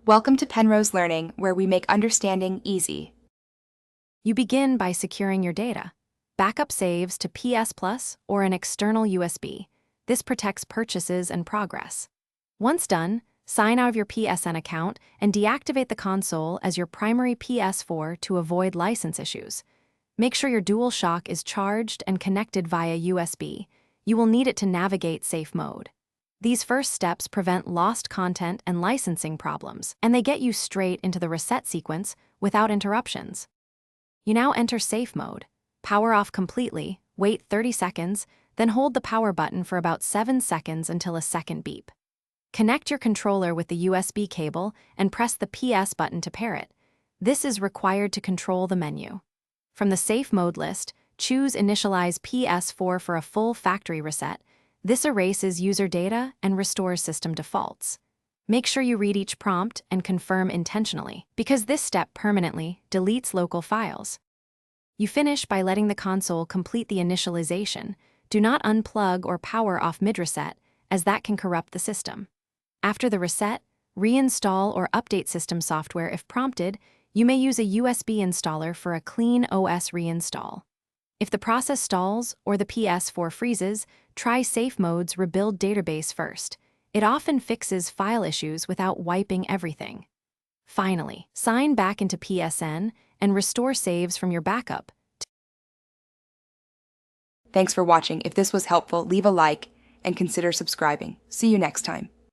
Welcome to Penrose Learning, where we make understanding easy. You begin by securing your data. Backup saves to PS Plus or an external USB. This protects purchases and progress. Once done, sign out of your PSN account and deactivate the console as your primary PS4 to avoid license issues. Make sure your DualShock is charged and connected via USB. You will need it to navigate safe mode. These first steps prevent lost content and licensing problems, and they get you straight into the reset sequence without interruptions. You now enter safe mode. Power off completely, wait 30 seconds, then hold the power button for about 7 seconds until a second beep. Connect your controller with the USB cable and press the PS button to pair it. This is required to control the menu. From the safe mode list, choose Initialize PS4 for a full factory reset. This erases user data and restores system defaults. Make sure you read each prompt and confirm intentionally, because this step permanently deletes local files. You finish by letting the console complete the initialization. Do not unplug or power off mid-reset, as that can corrupt the system. After the reset, reinstall or update system software if prompted. You may use a USB installer for a clean OS reinstall. If the process stalls or the PS4 freezes, try Safe Mode's Rebuild database first. It often fixes file issues without wiping everything. Finally, sign back into PSN and restore saves from your backup. Thanks for watching. If this was helpful, leave a like and consider subscribing. See you next time.